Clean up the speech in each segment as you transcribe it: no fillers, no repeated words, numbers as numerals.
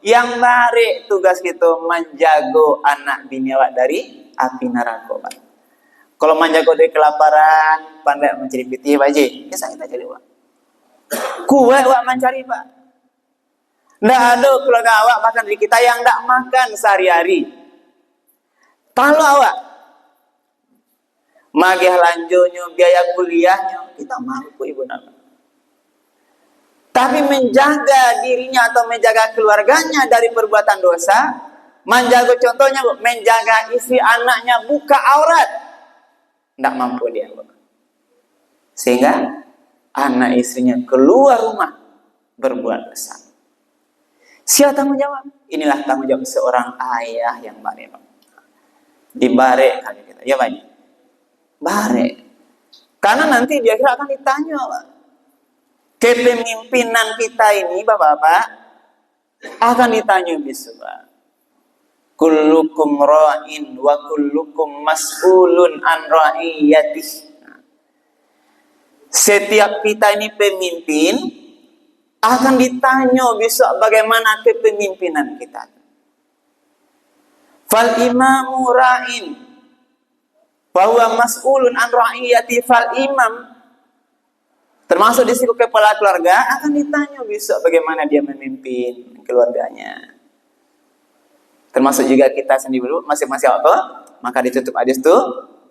Yang bare tugas kita menjago anak bini awak dari api neraka, Pak. Kalau menjago dari kelaparan, pandai mencari pitih baje, kisah kita jadi Pak. Kuat awak mencari, Pak. Nggak ada keluarga awak bahkan dari kita yang nggak makan sehari-hari. Kalau awak magih lanjutnya biaya kuliahnya, kita mampu ibu nama. Tapi menjaga dirinya atau menjaga keluarganya dari perbuatan dosa, menjaga contohnya menjaga istri anaknya buka aurat, tidak mampu dia. Sehingga anak istrinya keluar rumah berbuat dosa. Siapa tanggung jawab? Inilah tanggung jawab seorang ayah yang bare. Dibare kali kita, ya banyak. Bare. Karena nanti dia akan ditanya, Pak. Kepemimpinan kita ini, Bapak-bapak, akan ditanya besok. Kullukum ra'in wa kullukum mas'ulun an ra'iyatih. Setiap kita ini pemimpin, akan ditanya besok bagaimana kepemimpinan kita. Fal imamu ra'in bahwa mas'ulun an ra'iyati. Fal imam termasuk di situ kepala keluarga akan ditanya besok bagaimana dia memimpin keluarganya. Termasuk juga kita sendiri masing-masing apa? Maka ditutup hadis itu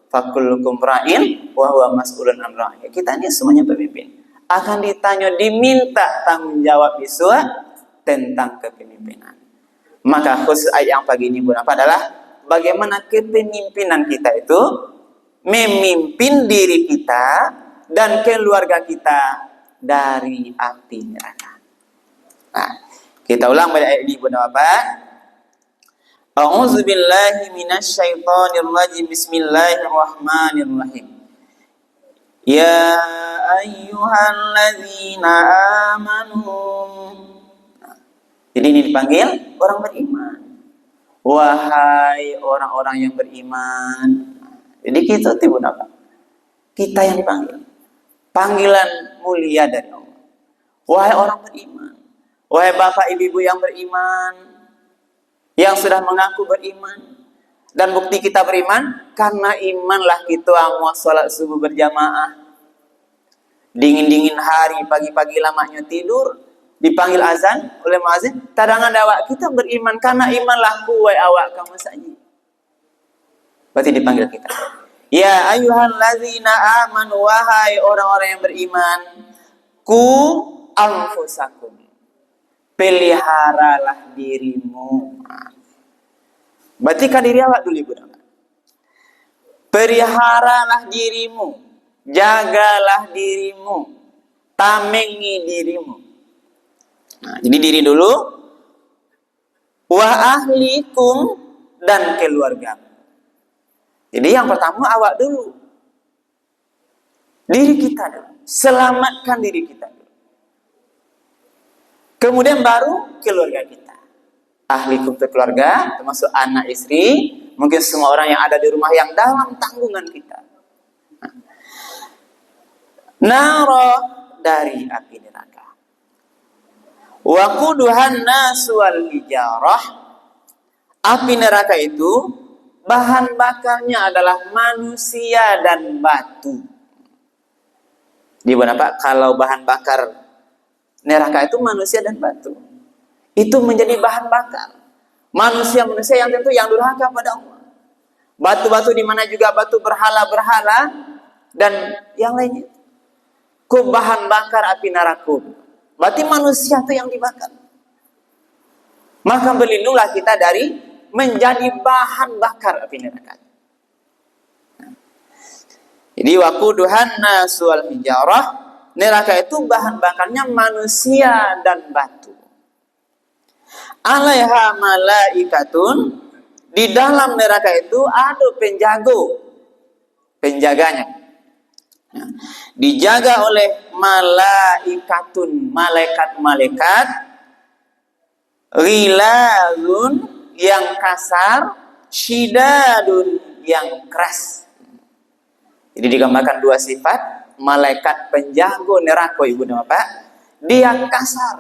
fakullukum ra'in wa huwa mas'ulun an ra'iyati. Kita ini semuanya pemimpin. Akan ditanya, diminta tanggung jawab besok tentang kepemimpinan. Maka khusus ayat yang pagi ini apa adalah bagaimana kepemimpinan kita itu memimpin diri kita dan keluarga kita dari api neraka. Nah, kita ulang pada ayat ini Bunda Bapak. A'udzubillahi minasyaitonirrajim. Bismillahirrahmanirrahim. Ya ayyuhalladzina amanu. Jadi ini dipanggil orang beriman. Wahai orang-orang yang beriman. Jadi kita tiba apa? Kita yang dipanggil. Panggilan mulia dari Allah. Wahai orang beriman. Wahai bapak ibu yang beriman. Yang sudah mengaku beriman. Dan bukti kita beriman. Karena imanlah kita amuah sholat subuh berjamaah. Dingin-dingin hari, pagi-pagi lamanya tidur. Dipanggil azan oleh muazin. Tadangan awak kita beriman. Karena imanlah kuwai awak kamu saja. Berarti dipanggil kita. Ya ayyuhalladzina amanu, wahai orang-orang yang beriman, ku anfusakum, peliharalah dirimu. Berarti kan diri awak dulu ibu. Peliharalah dirimu, jagalah dirimu, tamengi dirimu. Nah, jadi diri dulu, wa ahlikum, dan keluarga. Jadi yang pertama awak dulu. Diri kita dulu. Selamatkan diri kita dulu. Kemudian baru keluarga kita. Ahlikum itu keluarga, termasuk anak istri. Mungkin semua orang yang ada di rumah yang dalam tanggungan kita. Naro dari api neraka. Waquduhan nasu wal hijarah. Api neraka itu bahan bakarnya adalah manusia dan batu. Di mana Pak? Kalau bahan bakar neraka itu manusia dan batu. Itu menjadi bahan bakar. Manusia-manusia yang tentu yang durhaka pada Allah. Batu-batu di mana juga batu berhala-berhala dan yang lainnya. Ku bahan bakar api neraka. Berarti manusia itu yang dibakar. Maka berlindunglah kita dari menjadi bahan bakar api neraka. Jadi waquduhan nasu wal hijarah, neraka itu bahan bakarnya manusia dan batu. Alaiha malaikatun, di dalam neraka itu ada penjaganya. Dijaga oleh malaikatun, malaikat-malaikat, ghilalun, yang kasar, syidadun, yang keras. Jadi digambarkan dua sifat. Malaikat penjaga neraka ibu dan bapak, dia kasar.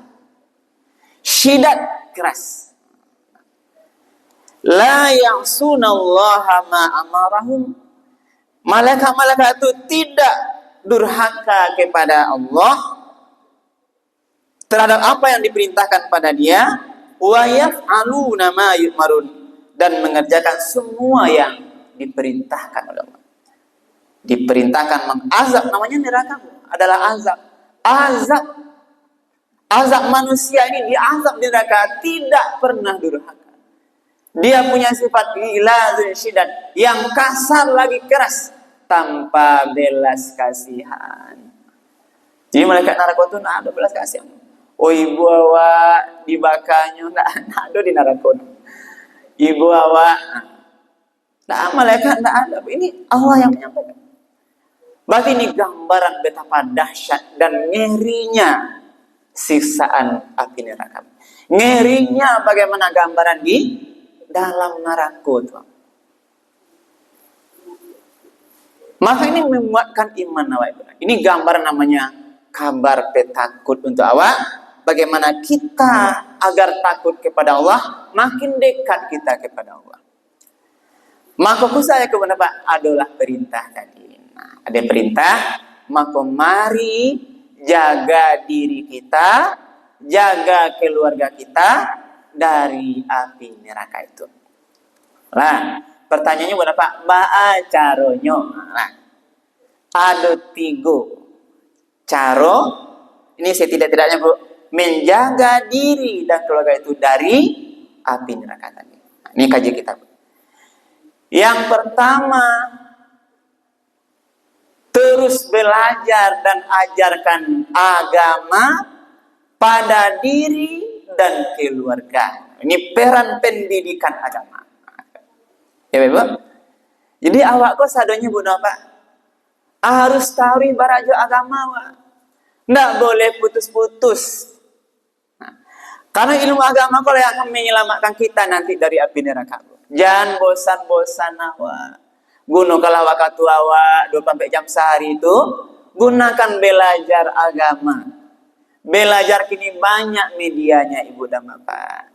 syidat, keras. La ya'sunallaha ma amarahum. Malaikat-malaikat itu tidak durhaka kepada Allah terhadap apa yang diperintahkan pada dia, wa yaf'aluna ma yu'marun, dan mengerjakan semua yang diperintahkan oleh Allah. Diperintahkan mengazab, namanya neraka adalah azab. Azab manusia ini diazab di neraka, tidak pernah durhaka. Dia punya sifat ghilazun syiddat, yang kasar lagi keras, tanpa belas kasihan. Jadi malaikat neraka itu tidak ada belas kasihan. Oh ibu awak dibakanya, tidak ada di neraka. Ibu awak, nah malaikat tidak ada. Ini Allah yang menyampaikan. Berarti ini gambaran betapa dahsyat dan ngerinya siksaan api neraka. Ngerinya bagaimana gambaran di dalam neraka. Maka ini menguatkan iman awak. Ini gambaran namanya kabar petakut untuk awak. Bagaimana kita agar takut kepada Allah, makin dekat kita kepada Allah. Maka saya kepada Pak adalah perintah tadi. Nah, ada perintah, maka mari jaga diri kita, jaga keluarga kita dari api neraka itu. Nah, pertanyaannya buat Pak, baa caronyo. Nah, ada 3 caro. Ini setidak-tidaknya Bu, menjaga diri dan keluarga itu dari api neraka tadi. Nah, ini kaji kita Bu. Yang pertama, terus belajar dan ajarkan agama pada diri dan keluarga. Ini peran pendidikan agama. Ya Bapak. Jadi awak kok sadonya Bu Pak, harus tahu barajo agama wa. Nggak boleh putus-putus. Nah, karena ilmu agama kalau yang akan menyelamatkan kita nanti dari api neraka. Jangan bosan-bosan awak. Guna kalau waktu awak 24 jam sehari itu, gunakan belajar agama. Belajar kini banyak medianya Ibu dan Bapak.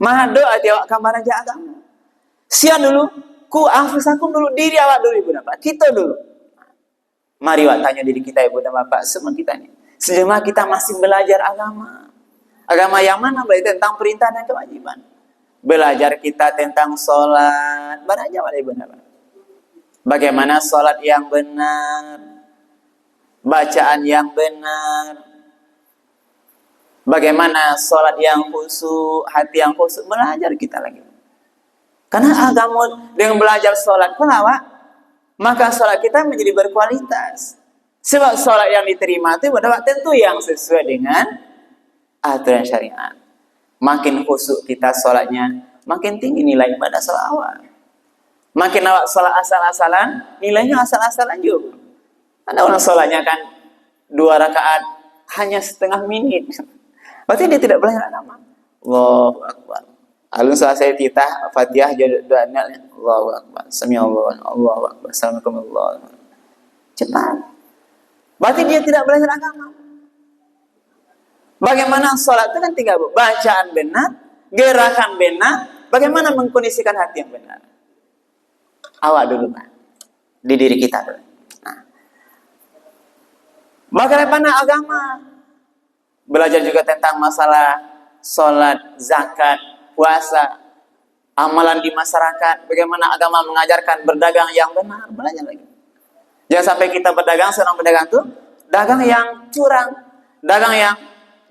Mahado ati awak kamar aja agama. Sian dulu, ku anfusakum dulu, diri awak dulu Ibu dan Bapak. Kita dulu. Mari awak tanya diri kita Ibu dan Bapak, semua kita nih. Sejauh kita masih belajar agama. Agama yang mana? Belajar tentang perintah dan kewajiban. Belajar kita tentang sholat. Belajar wala Ibu dan Bapak. Bagaimana sholat yang benar, bacaan yang benar, bagaimana sholat yang khusyuk, hati yang khusyuk, belajar kita lagi. Karena agama dengan belajar sholat pelawak, maka sholat kita menjadi berkualitas. Sebab sholat yang diterima itu tentu yang sesuai dengan aturan syariat. Makin khusyuk kita sholatnya, makin tinggi nilai ibadah sholawat. Makin awak sholat asal-asalan, nilainya asal-asalan juga. Ada orang sholatnya kan 2 rakaat hanya setengah menit. Berarti dia tidak belajar agama. Allahu Akbar. Alun selesai titah Fatihah jadi doanya Allahu Akbar. Samiallahu Allahu Akbar. Assalamualaikum Allah. Cepat. Berarti dia tidak belajar agama. Bagaimana sholat itu kan 3 Bu. Bacaan benar, gerakan benar, bagaimana mengkondisikan hati yang benar. Awak dulu kan, di diri kita dulu. Nah, bagaimana agama? Belajar juga tentang masalah sholat, zakat, puasa, amalan di masyarakat. Bagaimana agama mengajarkan berdagang yang benar. Belajar lagi. Jangan sampai kita berdagang, seorang berdagang tuh dagang yang curang, dagang yang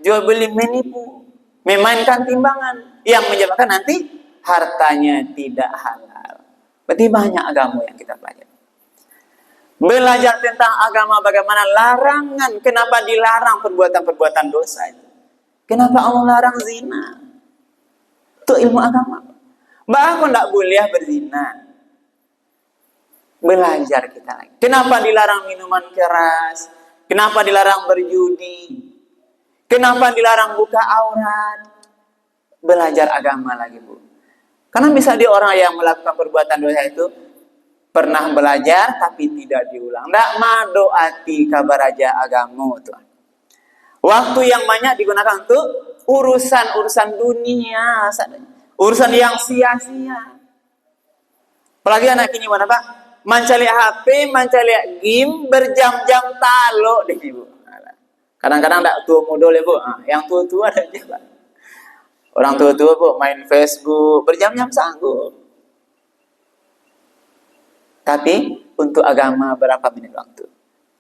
jual beli menipu, memainkan timbangan, yang menyebabkan nanti hartanya tidak halal. Berarti banyak agama yang kita pelajari. Belajar tentang agama bagaimana larangan, kenapa dilarang perbuatan-perbuatan dosa itu. Kenapa Allah larang zina? Itu ilmu agama. Bahkan tidak boleh berzina. Belajar kita lagi. Kenapa dilarang minuman keras? Kenapa dilarang berjudi? Kenapa dilarang buka aurat? Belajar agama lagi Bu. Karena bisa dia orang yang melakukan perbuatan dosa itu pernah belajar tapi tidak diulang. Tidak madoati kabar aja agama Tuhan. Waktu yang banyak digunakan untuk urusan dunia, urusan yang sia-sia. Apalagi anak ini mana Pak? Mencari HP, mencari game, berjam-jam talo deh ibu. Kadang-kadang tak tua muda ya bu, yang tua-tua ada aja Pak. Orang tua-tua bu main Facebook berjam-jam sanggup. Tapi untuk agama berapa menit waktu?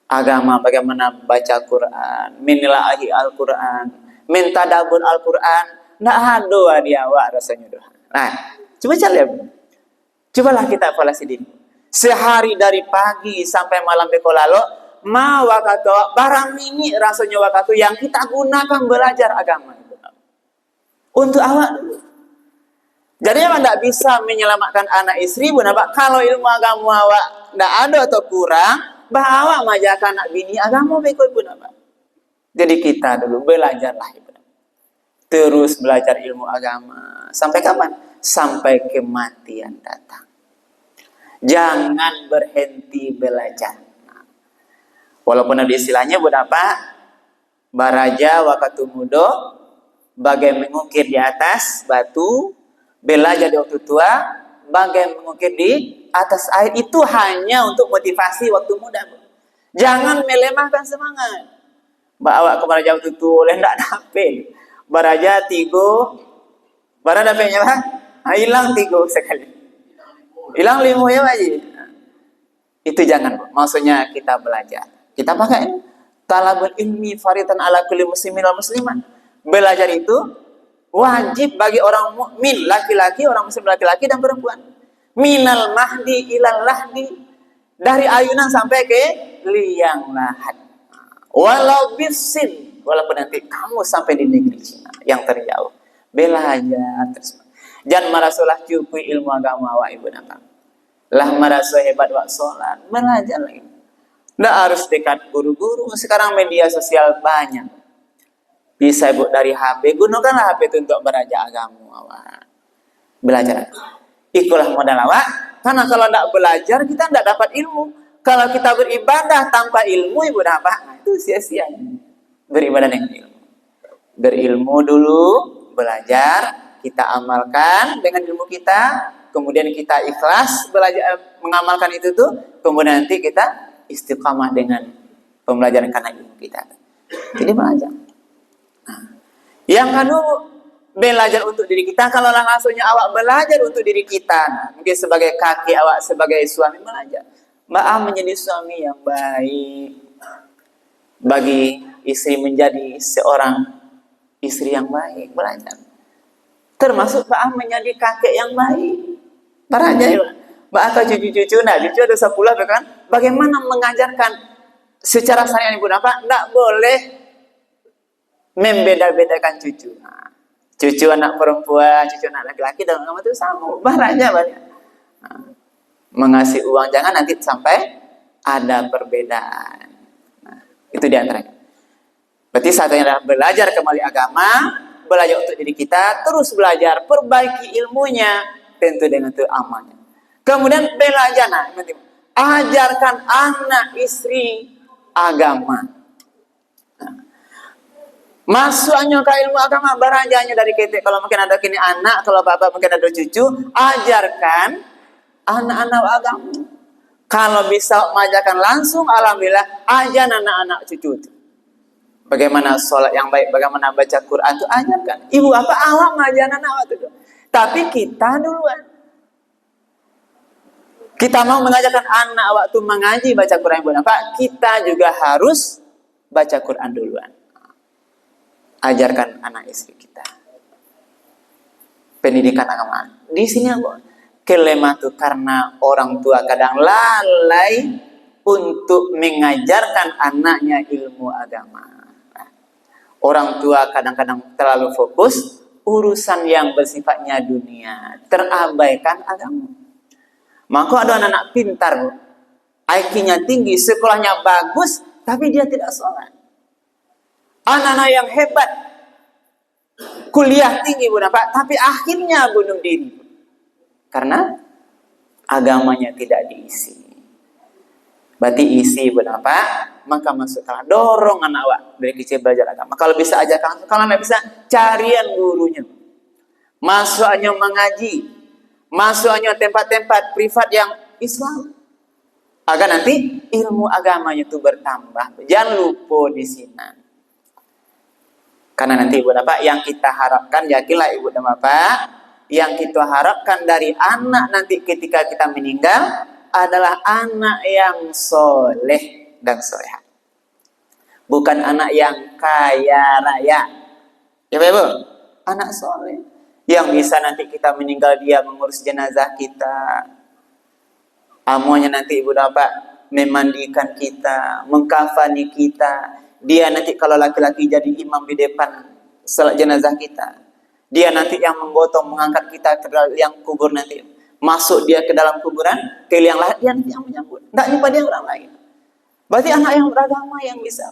Agama bagaimana baca Quran, menilai Al-Quran, mentadabbur Al-Quran, ndak ada dia awak rasanya doa. Nah, coba cari bu. Cobalah kita evaluasi diri. Sehari dari pagi sampai malam bekolalo, wakatu barang ini rasanya waktu yang kita gunakan belajar agama. Untuk awak dulu. Jadi memang tidak bisa menyelamatkan anak istri, Pak. Kalau ilmu agama awak tidak ada atau kurang, awak majakan anak bini agama bekoi Pak. Jadi kita dulu belajarlah. Terus belajar ilmu agama. Sampai kapan? Sampai kematian datang. Jangan berhenti belajar. Walaupun ada istilahnya Pak, baraja waktu muda, bagai mengukir di atas batu, belajar di waktu tua, bagai mengukir di atas air. Itu hanya untuk motivasi waktu muda. Jangan melemahkan semangat. Bawa ke baraja waktu tua, oleh tidak dapet. Baraja tigo, baraja dapetnya Pak, hilang tigo sekali. Hilang limo ya Pak. Itu jangan. Maksudnya kita belajar. Kita pakai talabul ilmi faridan ala kulli muslimin wal musliman. Belajar itu wajib bagi orang mukmin laki-laki, orang muslim laki-laki dan perempuan. Minal mahdi ilal lahdi, dari ayunan sampai ke liang lahat. Walau bisin, walaupun nanti kamu sampai di negeri Cina yang terjauh, belajar terus. Jangan merasalah cukup ilmu agama wa ibu napa. Lah merasa hebat wak sholat, belajar lagi. Nggak harus dekat guru-guru. Sekarang media sosial banyak. Bisa ibu dari HP, gunakanlah HP itu untuk belajar agama awak. Belajar. Ikulah modal awak. Karena kalau tidak belajar, kita tidak dapat ilmu. Kalau kita beribadah tanpa ilmu, ibu dapat. Itu sia-sia. Beribadah dengan ilmu. Berilmu dulu, belajar, kita amalkan dengan ilmu kita. Kemudian kita ikhlas belajar mengamalkan itu tuh, kemudian nanti kita istiqamah dengan pembelajaran karena ilmu kita. Jadi belajar. Nah, yang kedua belajar untuk diri kita. Kalau langsungnya awak belajar untuk diri kita, nah, mungkin sebagai kaki awak sebagai suami belajar. Mbak menjadi suami yang baik, bagi istri menjadi seorang istri yang baik, belajar. Termasuk Mbak menjadi kakek yang baik. Para aja ya, Mbak atau cucu-cucu, nah cucu ada 10 kan? Bagaimana mengajarkan secara syariat ibu apa? Tidak boleh membeda-bedakan cucu. Nah, cucu anak perempuan, cucu anak laki-laki dan agama itu sama. Barangnya banyak. Nah, mengasih uang jangan nanti sampai ada perbedaan. Nah, itu diantaranya. Berarti satunya adalah belajar kembali agama, belajar untuk diri kita, terus belajar, perbaiki ilmunya. Tentu dengan itu amalnya. Kemudian belajar, ajarkan anak istri agama. Masuknya ke ilmu agama beranjanya dari ketik. Kalau mungkin ada kini anak, kalau bapak mungkin ada cucu, ajarkan anak-anak agama. Kalau bisa mengajarkan langsung, alhamdulillah, ajar anak-anak cucu itu. Bagaimana sholat yang baik, bagaimana baca Quran itu ajarkan. Ibu apa awak mengajar anak itu. Tapi kita duluan. Kita mau mengajarkan anak waktu mengaji baca Quran buat apa? Kita juga harus baca Quran duluan. Ajarkan anak istri kita. Pendidikan agama. Di sini aku kelemahan tuh karena orang tua kadang lalai untuk mengajarkan anaknya ilmu agama. Orang tua kadang-kadang terlalu fokus urusan yang bersifatnya dunia, terabaikan agama. Maka ada anak-anak pintar, IQ-nya tinggi, sekolahnya bagus, tapi dia tidak sholat. Anak-anak yang hebat, kuliah tinggi Pak, tapi akhirnya bunuh diri. Karena agamanya tidak diisi. Berarti isi Pak, maka masuklah. Dorong anak awak dari kecil belajar agama. Kalau bisa ajarkan langsung, kalau nggak bisa carian gurunya. Masuknya mengaji, masuknya tempat-tempat privat yang Islam. Agar nanti ilmu agamanya itu bertambah. Jangan lupa di sini. Karena nanti ibu bapak yang kita harapkan, yakinlah ibu dan bapak, yang kita harapkan dari anak nanti ketika kita meninggal adalah anak yang soleh dan soleha. Bukan anak yang kaya raya. Ya Ibu, anak soleh. Yang bisa nanti kita meninggal dia mengurus jenazah kita. Amuannya nanti ibu bapak memandikan kita, mengkafani kita. Dia nanti kalau laki-laki jadi imam di depan salat jenazah kita. Dia nanti yang menggotong, mengangkat kita ke dalam liang kubur nanti. Masuk dia ke dalam kuburan, ke liang lahat, dia nanti yang menyambut. Tidak jumpa dia orang lain. Berarti anak yang beragama yang bisa.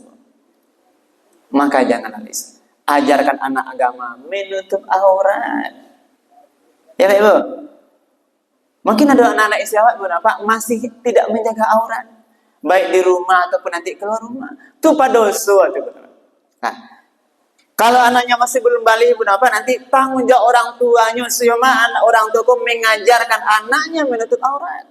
Maka jangan alis. Ajarkan anak agama menutup aurat. Ya Pak Ibu? Mungkin ada anak-anak istri awak berapa masih tidak menjaga aurat. Baik di rumah ataupun nanti keluar rumah. Itu pada dosa. Nah, kalau anaknya masih belum balik, kenapa nanti tanggung jawab orang tuanya, siapa anak orang tua mengajarkan anaknya menutup aurat.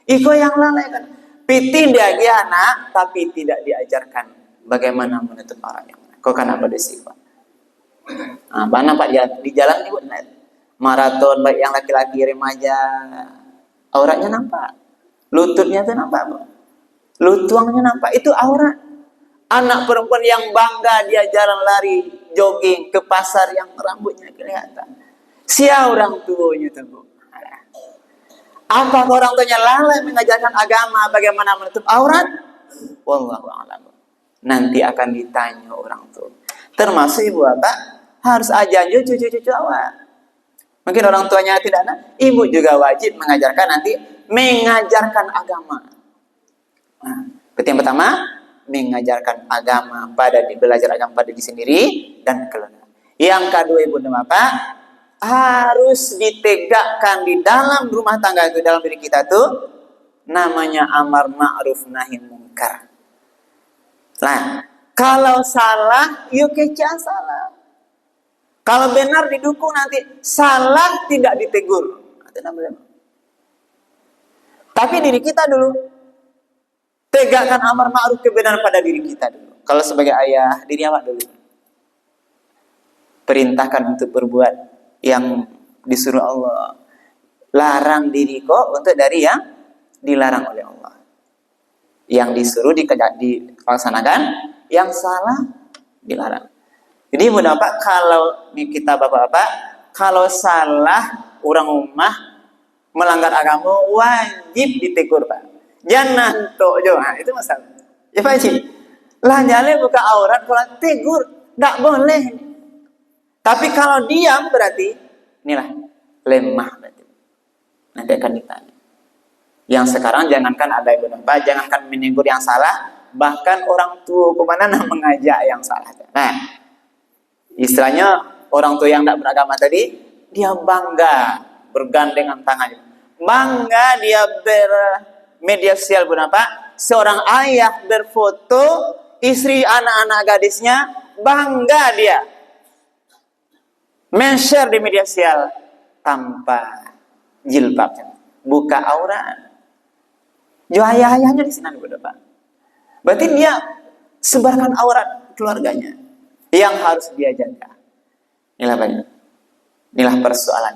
Iko yang lalai kan. Piti dia anak, tapi tidak diajarkan bagaimana menutup auratnya. Kau kan apa disifat? Nah, mana Pak di jalan juga maraton baik yang laki-laki remaja, auratnya nampak, lututnya tuh nampak, lutuangnya nampak, itu aurat. Anak perempuan yang bangga dia jalan lari jogging ke pasar yang rambutnya kelihatan. Siapa orang tuanya tuh Bu? Apa orang tuanya lalai mengajarkan agama bagaimana menutup aurat? Wallahu a'lam. Nanti akan ditanya orang tua. Termasuk ibu bapak harus ajar cucu-cucu awak. Mungkin orang tuanya tidak ada, ibu juga wajib mengajarkan nanti mengajarkan agama. Nah, yang pertama mengajarkan agama pada belajar agama pada diri sendiri dan keluarga. Yang kedua ibu dan bapak harus ditegakkan di dalam rumah tangga itu, dalam diri kita tuh namanya amar ma'ruf nahi munkar. Nah, kalau salah yuk kecah salah. Kalau benar didukung nanti, salah tidak ditegur. Tapi diri kita dulu tegakkan amar ma'ruf kebenaran pada diri kita dulu. Kalau sebagai ayah, diri awak dulu. Perintahkan untuk berbuat yang disuruh Allah. Larang diri kok untuk dari yang dilarang oleh Allah. Yang disuruh dilaksanakan, yang salah dilarang. Jadi Bapak, kalau kita Bapak-bapak, kalau salah orang rumah melanggar agama wajib ditegur Pak. Jangan tok jo, nah, itu masalah. Ya Pak Cik, lah nyale buka aurat kalau tegur, tidak boleh. Tapi kalau diam berarti inilah lemah berarti. Nanti akan ditanya. Yang sekarang jangankan ada ibu bapak, jangankan menegur yang salah, bahkan orang tua kemana mengajak yang salah. Nah, istilahnya orang tua yang tidak beragama tadi, dia bangga bergandengan tangannya. Bangga dia bermedia sosial berapa? Seorang ayah berfoto istri anak-anak gadisnya, bangga dia men-share di media sosial tanpa jilbabnya, buka aurat. Jo ayah-ayahnya di sini Bapak. Berarti dia sebarkan aurat keluarganya yang harus dia jaga. Inilah banyak. Inilah persoalan.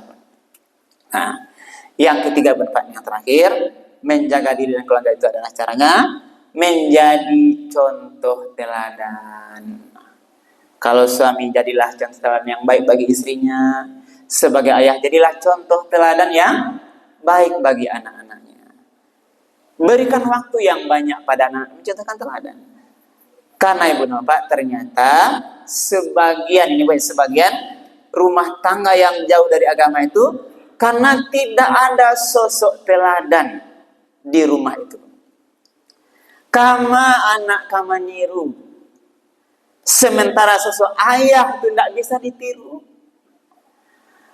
Nah, yang ketiga Bapak, yang terakhir, menjaga diri dan keluarga itu adalah caranya menjadi contoh teladan. Kalau suami jadilah contoh teladan yang baik bagi istrinya, sebagai ayah jadilah contoh teladan yang baik bagi anak-anaknya. Berikan waktu yang banyak pada anak, mencontohkan teladan. Karena ibu bapak ternyata sebagian rumah tangga yang jauh dari agama itu karena tidak ada sosok teladan di rumah itu. Kama anak kama niru. Sementara sosok ayah itu tidak bisa ditiru.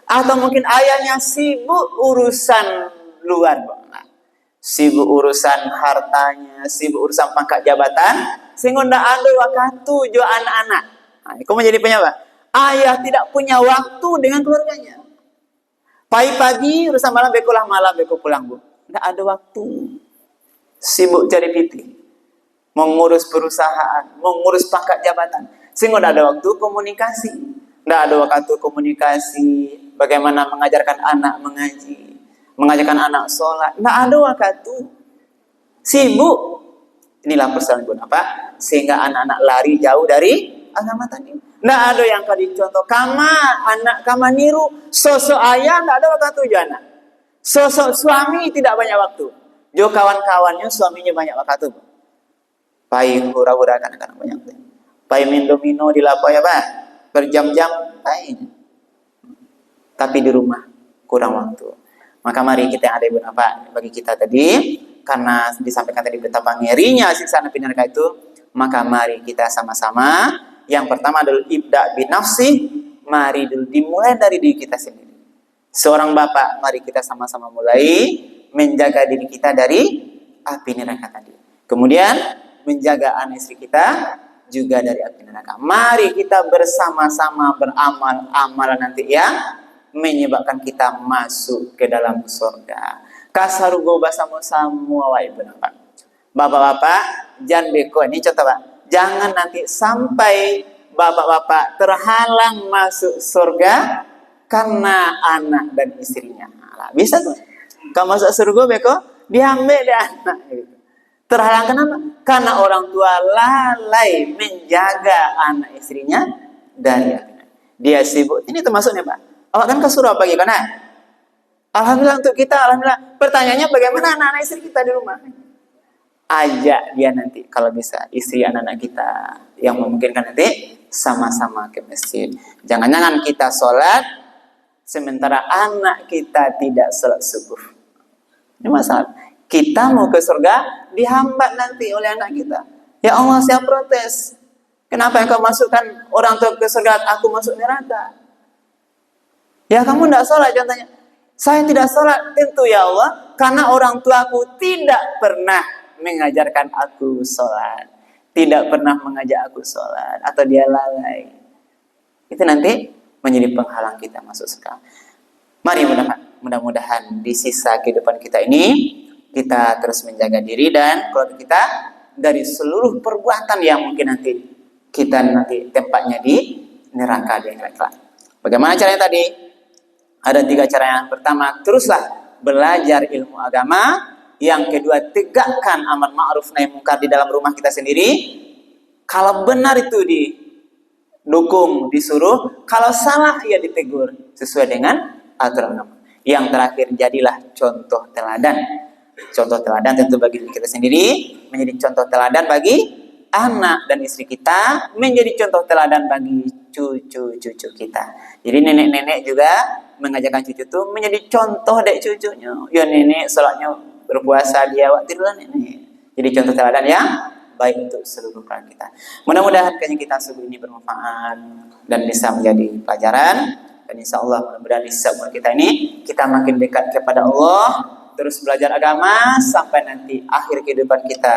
Atau mungkin ayahnya sibuk urusan luar. Sibuk urusan hartanya, sibuk urusan pangkat jabatan. sehingga ndak ada waktu jo anak-anak. Nah, itu menjadi penyebab. Ayah tidak punya waktu dengan keluarganya. Pagi-pagi, urusan malam, beko pulang, Bu. Ndak ada waktu. Sibuk cari piti. Mengurus perusahaan, mengurus pangkat jabatan. Sehingga ndak ada waktu komunikasi. Ndak ada waktu komunikasi. Bagaimana mengajarkan anak mengaji. Mengajarkan anak sholat. Ndak ada waktu. Sibuk. Inilah persoalan pun apa? Sehingga anak-anak lari jauh dari agama tadi. Nggak ada yang kali contoh. Anak kama niru. Sosok ayah nggak ada waktu jana. Sosok suami tidak banyak waktu. Jo kawan-kawannya suaminya banyak waktu. Pai hura-hura kan banyak. Pai mino di lapo ya Pak. Berjam-jam pai. Tapi di rumah kurang waktu. Maka mari kita yang ada ibu apa bagi kita tadi. Karena disampaikan tadi betapa ngerinya siksa api neraka itu, maka mari kita sama-sama. Yang pertama adalah ibda binafsi, mari dulu dimulai dari diri kita sendiri. Seorang bapak, mari kita sama-sama mulai menjaga diri kita dari api neraka tadi. Kemudian menjaga anak istri kita juga dari api neraka. Mari kita bersama-sama beramal amalan nanti yang menyebabkan kita masuk ke dalam surga. Kasarugo basamu semua wa ibu bapak. Bapak-bapak jangan beko. Ini contoh Pak. Jangan nanti sampai bapak-bapak terhalang masuk surga karena anak dan istrinya. Nah, bisa tuh. Kalau masuk surga beko, diambil deh anak. Terhalang kenapa? Karena orang tua lalai menjaga anak istrinya dari anak. Dia sibuk. Ini termasuknya Pak. Awak kan ke surga pagi kan? Alhamdulillah untuk kita, alhamdulillah. Pertanyaannya bagaimana anak-anak istri kita di rumah? Ajak dia nanti kalau bisa istri anak-anak kita yang memungkinkan nanti sama-sama ke masjid. Jangan-jangan kita sholat sementara anak kita tidak sholat subuh. Ini masalah. Kita mau ke surga dihambat nanti oleh anak kita. Ya Allah, saya protes. Kenapa engkau masukkan orang tua ke surga, aku masuk neraka? Ya kamu tidak sholat contohnya. Saya tidak sholat, tentu ya Allah, karena orang tuaku tidak pernah mengajarkan aku sholat. Tidak pernah mengajak aku sholat. Atau dia lalai. Itu nanti menjadi penghalang kita masuk surga. Mari mudah-mudahan di sisa kehidupan kita ini, kita terus menjaga diri dan keluarga kita dari seluruh perbuatan yang mungkin nanti kita nanti tempatnya di neraka di akhirat. Bagaimana caranya tadi? Ada 3 cara. Yang pertama, teruslah belajar ilmu agama. Yang kedua, tegakkan amar ma'ruf nahi munkar di dalam rumah kita sendiri. Kalau benar itu didukung, disuruh. Kalau salah, ya ditegur sesuai dengan aturan agama. Yang terakhir, jadilah contoh teladan. Contoh teladan tentu bagi diri kita sendiri, menjadi contoh teladan bagi anak dan istri kita, menjadi contoh teladan bagi cucu-cucu kita. Jadi nenek-nenek juga mengajarkan cucu itu menjadi contoh dek cucunya. Ya nenek sholatnya berpuasa, dia waktulah nenek. Jadi contoh teladan yang baik untuk seluruh keluarga kita. Mudah-mudahan kajian kita subuh ini bermanfaat dan bisa menjadi pelajaran. Dan insya Allah mudah-mudahan di umur kita ini kita makin dekat kepada Allah, terus belajar agama sampai nanti akhir kehidupan kita.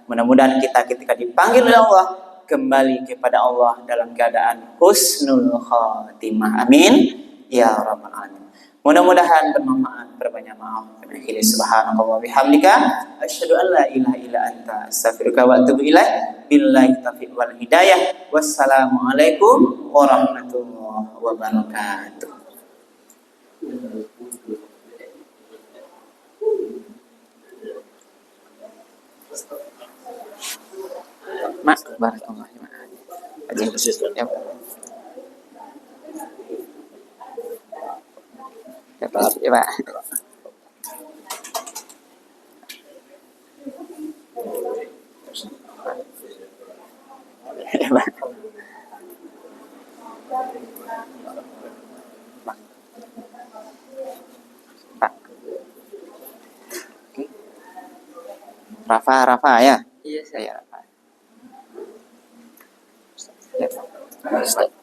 Mudah-mudahan kita ketika dipanggil oleh Allah kembali kepada Allah dalam keadaan husnul khatimah. Amin. Ya Rabbal Alamin. Mudah-mudahan bermanfaat, berbanyak maaf. Subhanallah bihamdika asyhadu an la ilaha illa anta astaghfiruka wa atubu ilaik. Billahi taufiq wal hidayah. Wassalamualaikum warahmatullahi wabarakatuh. Mas, barakallah. Aja khusus ya. Ya Pak. Ya Pak. Ya Pak. Pak. Rafa ya. Iya saya Rafa. Ya Pak.